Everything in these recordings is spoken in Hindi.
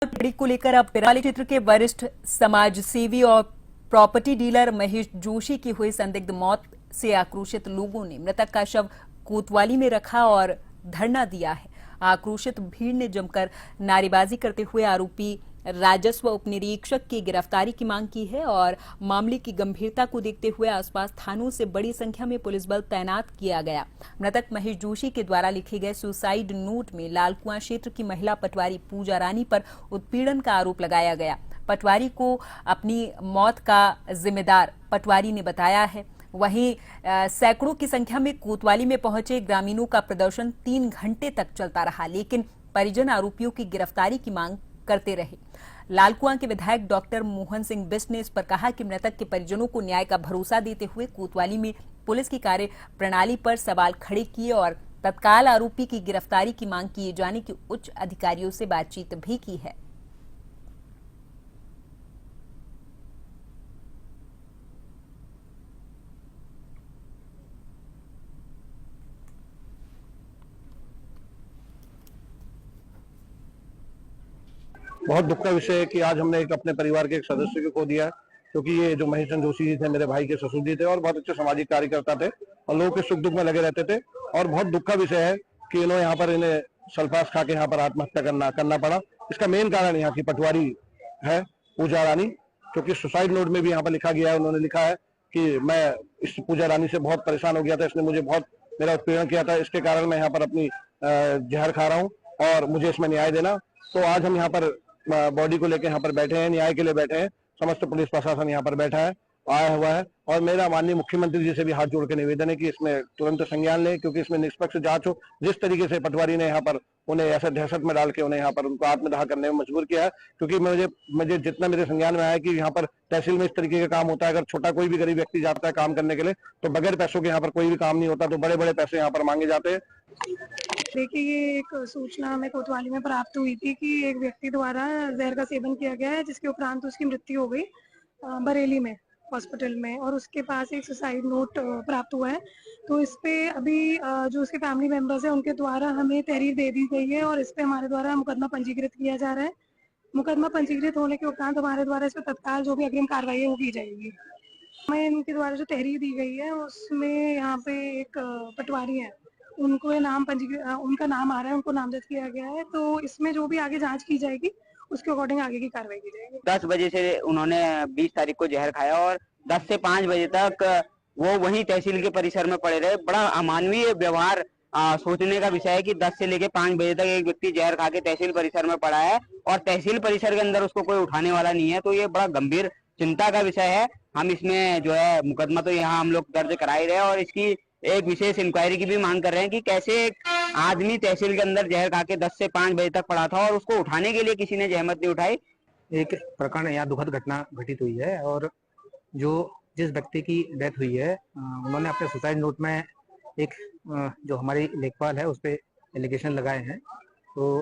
पीड़ित को लेकर अब पिराली क्षेत्र के वरिष्ठ समाज सेवी और प्रॉपर्टी डीलर महेश जोशी की हुई संदिग्ध मौत से आक्रोशित लोगों ने मृतक का शव कोतवाली में रखा और धरना दिया है। आक्रोशित भीड़ ने जमकर नारेबाजी करते हुए आरोपी राजस्व उपनिरीक्षक की गिरफ्तारी की मांग की है और मामले की गंभीरता को देखते हुए आसपास थानों से बड़ी संख्या में पुलिस बल तैनात किया गया। मृतक महेश जोशी के द्वारा लिखे गए सुसाइड नोट में लालकुआं क्षेत्र की महिला पटवारी पूजा रानी पर उत्पीड़न का आरोप लगाया गया। पटवारी को अपनी मौत का जिम्मेदार पटवारी ने बताया है। वहीं सैकड़ों की संख्या में कोतवाली में पहुंचे ग्रामीणों का प्रदर्शन 3 घंटे तक चलता रहा, लेकिन परिजन आरोपियों की गिरफ्तारी की मांग करते रहे। लालकुआं के विधायक डॉक्टर मोहन सिंह बिष्ट ने इस पर कहा कि मृतक के परिजनों को न्याय का भरोसा देते हुए कोतवाली में पुलिस की कार्य प्रणाली पर सवाल खड़े किए और तत्काल आरोपी की गिरफ्तारी की मांग किए जाने की उच्च अधिकारियों से बातचीत भी की है। बहुत दुख का विषय है कि आज हमने एक अपने परिवार के एक सदस्य को खो दिया है, क्योंकि ये जो महेश जोशी जी थे मेरे भाई के ससुर जी थे और बहुत अच्छे सामाजिक कार्यकर्ता थे और लोगों के सुख दुख में लगे रहते थे। और बहुत दुख का विषय है कि इन्हें सल्फास खा के यहाँ पर आत्महत्या करना पड़ा। इसका मेन कारण यहाँ की पटवारी है पूजा रानी, क्योंकि सुसाइड नोट में भी यहाँ पर लिखा गया है, उन्होंने लिखा है कि मैं इस पूजा रानी से बहुत परेशान हो गया था, इसने मुझे बहुत मेरा उत्पीड़न किया था, इसके कारण मैं यहाँ पर अपनी जहर खा रहा हूँ और मुझे इसमें न्याय देना। तो आज हम यहाँ पर बॉडी को लेकर यहाँ पर बैठे हैं, न्याय के लिए बैठे हैं। समस्त पुलिस प्रशासन यहाँ पर बैठा है, आया हुआ है और मेरा माननीय मुख्यमंत्री जी से भी हाथ जोड़ के निवेदन है कि इसमें तुरंत संज्ञान लें, क्योंकि इसमें निष्पक्ष जांच हो। जिस तरीके से पटवारी ने यहाँ पर उन्हें ऐसा दहशत में डाल के उन्हें यहाँ पर उनको आत्मदाह करने में मजबूर किया है, क्योंकि मुझे जितना मेरे संज्ञान में आया कि यहाँ पर तहसील में इस तरीके का काम होता है। अगर छोटा कोई भी गरीब व्यक्ति जाता है काम करने के लिए तो बगैर पैसों के यहाँ पर कोई भी काम नहीं होता, तो बड़े बड़े पैसे यहाँ पर मांगे जाते हैं। देखिए, ये एक सूचना हमें कोतवाली में प्राप्त हुई थी कि एक व्यक्ति द्वारा जहर का सेवन किया गया है, जिसके उपरांत उसकी मृत्यु हो गई बरेली में हॉस्पिटल में, और उसके पास एक सुसाइड नोट प्राप्त हुआ है। तो इस पे अभी जो उसके फैमिली मेंबर्स हैं उनके द्वारा हमें तहरीर दे दी गई है और इस पे हमारे द्वारा मुकदमा पंजीकृत किया जा रहा है। मुकदमा पंजीकृत होने के उपरांत हमारे द्वारा इस पर तत्काल जो भी अग्रिम कार्रवाई है वो की जाएगी। हमें इनके द्वारा जो तहरीर दी गई है उसमें यहाँ पे एक पटवारी है, उनको नाम उनका नाम आ रहा है, उनको नामजद किया गया है। तो इसमें जो भी आगे जांच की जाएगी उसके अकॉर्डिंग आगे की कार्रवाई की जाएगी। 10 बजे से उन्होंने 20 तारीख को जहर खाया और 10 से 5 बजे तक वो वहीं तहसील के परिसर में पड़े रहे। बड़ा अमानवीय व्यवहार सोचने का विषय है कि 10 से लेकर 5 बजे तक एक व्यक्ति जहर खा के तहसील परिसर में पड़ा है और तहसील परिसर के अंदर उसको कोई उठाने वाला नहीं है। तो ये बड़ा गंभीर चिंता का विषय है। हम इसमें जो है मुकदमा तो यहाँ हम लोग दर्ज करा ही रहे हैं और इसकी एक विशेष इंक्वायरी की भी मांग कर रहे हैं कि कैसे एक आदमी तहसील के अंदर जहर खा के 10 से 5 बजे तक पड़ा था और उसको उठाने के लिए किसी ने जहमत नहीं उठाई। एक प्रकरण यहाँ दुखद घटना घटित हुई है और जिस व्यक्ति की डेथ हुई है उन्होंने अपने सुसाइड नोट में एक जो हमारी लेखपाल है उस पर एलिगेशन लगाए हैं। तो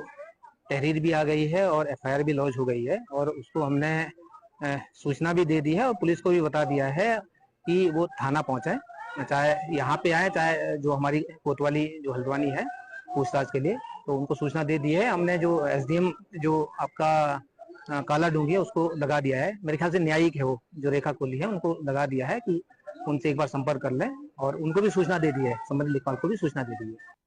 तहरीर भी आ गई है और FIR भी लॉन्च हो गई है और उसको हमने सूचना भी दे दी है और पुलिस को भी बता दिया है कि वो थाना पहुंचे, चाहे यहाँ पे आए चाहे जो हमारी कोतवाली जो हल्द्वानी है पूछताछ के लिए। तो उनको सूचना दे दी है। हमने जो SDM जो आपका काला डूंगी है उसको लगा दिया है, मेरे ख्याल से न्यायिक है वो जो रेखा कोहली है, उनको लगा दिया है कि उनसे एक बार संपर्क कर लें और उनको भी सूचना दे दी है, संबंधित लेखपाल को भी सूचना दे दी है।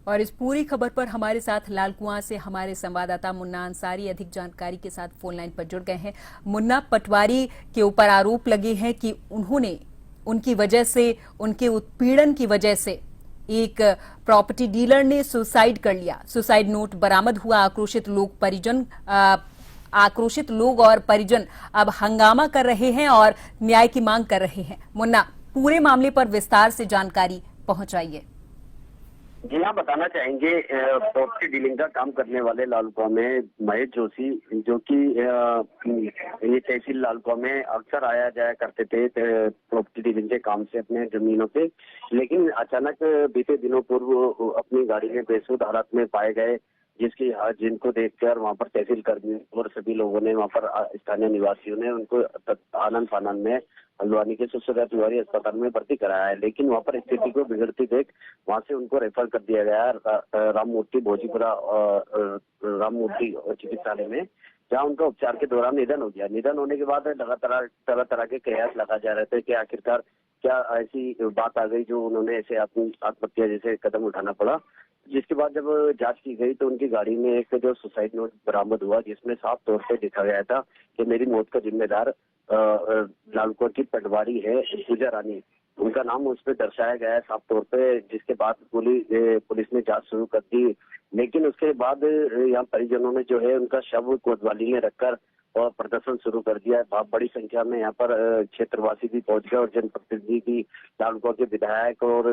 और इस पूरी खबर पर हमारे साथ लालकुआं से हमारे संवाददाता मुन्ना अंसारी अधिक जानकारी के साथ फोन लाइन पर जुड़ गए हैं। मुन्ना, पटवारी के ऊपर आरोप लगे हैं कि उन्होंने उनकी वजह से, उनके उत्पीड़न की वजह से एक प्रॉपर्टी डीलर ने सुसाइड कर लिया। सुसाइड नोट बरामद हुआ। आक्रोशित लोग और परिजन अब हंगामा कर रहे हैं और न्याय की मांग कर रहे हैं। मुन्ना, पूरे मामले पर विस्तार से जानकारी पहुंचाइए। जी हाँ, बताना चाहेंगे प्रॉपर्टी डीलिंग का काम करने वाले लालकुआं में महेश जोशी, जो कि ये तहसील लालकुआं में अक्सर आया जाया करते थे प्रॉपर्टी डीलिंग के काम से अपने जमीनों पे, लेकिन अचानक बीते दिनों पूर्व अपनी गाड़ी में बेसुध हालत में पाए गए, जिनको देखकर वहां पर तहसील कर्मी और सभी लोगों ने, वहां पर स्थानीय निवासियों ने उनको आनंद फानंद में हल्द्वानी के सुसुदा तिवारी अस्पताल में भर्ती कराया है। लेकिन वहां पर स्थिति को बिगड़ती देख वहां से उनको रेफर कर दिया गया है राममूर्ति भोजीपुरा राममूर्ति चिकित्सालय में, जहां उनका उपचार के दौरान निधन हो गया। निधन होने के बाद लगातार तरह तरह के कयास लगाए जा रहे थे कि आखिरकार क्या ऐसी बात आ गई जो उन्होंने ऐसे आत्महत्या जैसे कदम उठाना पड़ा। जिसके बाद जब जांच की गई तो उनकी गाड़ी में एक जो सुसाइड नोट बरामद हुआ, जिसमें साफ तौर पे लिखा गया था कि मेरी मौत का जिम्मेदार लालकोट की पटवारी है पूजा रानी, उनका नाम उस पर दर्शाया गया है साफ तौर पे। जिसके बाद पुलिस ने जांच शुरू कर दी, लेकिन उसके बाद यहाँ परिजनों ने जो है उनका शव कोतवाली में रखकर और प्रदर्शन शुरू कर दिया है। बहुत बड़ी संख्या में यहाँ पर क्षेत्रवासी भी पहुंच गए और जनप्रतिनिधि भी, लालकोट के विधायक और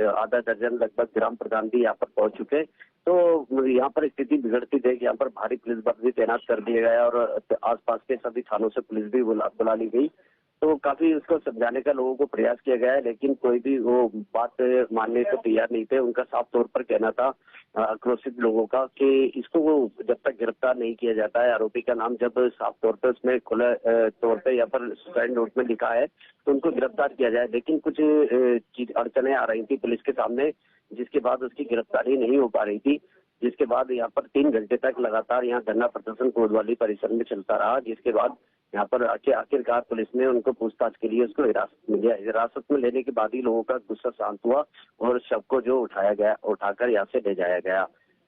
आधा दर्जन लगभग ग्राम प्रधान भी यहाँ पर पहुंच चुके। तो यहाँ पर स्थिति बिगड़ती देख यहाँ पर भारी पुलिस बल भी तैनात कर दिया गया और आसपास के सभी थानों से पुलिस भी बुला ली गई। तो काफी उसको समझाने का लोगों को प्रयास किया गया है, लेकिन कोई भी वो बात मानने को तैयार नहीं थे। उनका साफ तौर पर कहना था आक्रोशित लोगों का कि इसको वो जब तक गिरफ्तार नहीं किया जाता है, आरोपी का नाम जब साफ तौर पर उसमें खुले तौर पे या पर सुसाइड नोट में लिखा है तो उनको गिरफ्तार किया जाए। लेकिन कुछ अड़चने आ रही थी पुलिस के सामने, जिसके बाद उसकी गिरफ्तारी नहीं हो पा रही थी। जिसके बाद यहाँ पर 3 घंटे तक लगातार यहाँ धरना प्रदर्शन कोतवाली परिसर में चलता रहा। जिसके बाद यहाँ पर आखिरकार पुलिस ने उनको पूछताछ के लिए उसको हिरासत में लिया। हिरासत में लेने के बाद ही लोगों का गुस्सा शांत हुआ और शव को जो उठाकर यहाँ से ले जाया गया।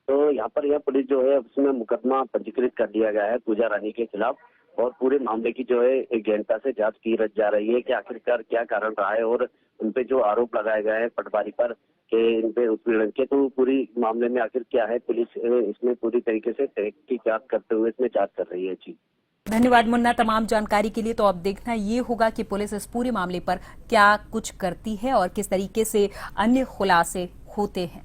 तो यहाँ पर यह पुलिस जो है उसमें मुकदमा पंजीकृत कर दिया गया है पूजा रानी के खिलाफ और पूरे मामले की जो है गहनता से जांच की जा रही है कि आखिरकार क्या कारण रहा है और उनपे जो आरोप लगाए गए हैं पटवारी पर कि इन पे उत्पीड़न के, तो पूरी मामले में आखिर क्या है, पुलिस इसमें पूरी तरीके से तहकीकात करते हुए इसमें जांच कर रही है। जी धन्यवाद मुन्ना तमाम जानकारी के लिए। तो अब देखना ये होगा कि पुलिस इस पूरे मामले पर क्या कुछ करती है और किस तरीके से अन्य खुलासे होते हैं।